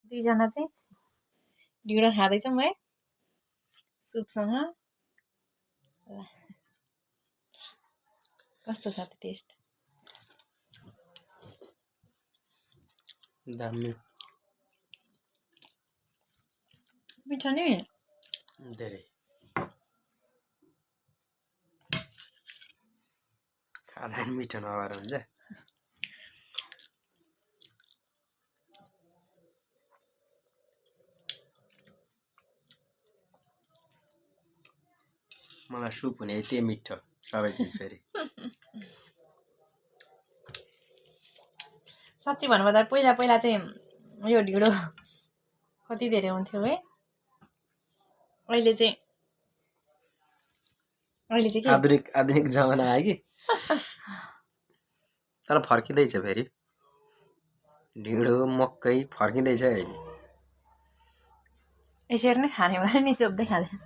दुईजना चाहिँ ढिँडो खाँदैछौँ है सुपसँग। कस्तो छ त टेस्ट? दामी मिठो नि धेरै खाँदा नि मिठो नभएर हुन्छ। मलाई सुप हुने यति मिठो सबै चिज फेरि। साँच्ची भन्नुपर्दा पहिला पहिला चाहिँ यो ढिँडो कति धेरै हुन्थ्यो है। अहिले चाहिँ के आधुनिक जमाना आयो कि तर फर्किँदैछ फेरि ढिँडो मकै फर्किँदैछ अहिले। यसरी नै खाने भयो नि चोप्दै खाँदैन।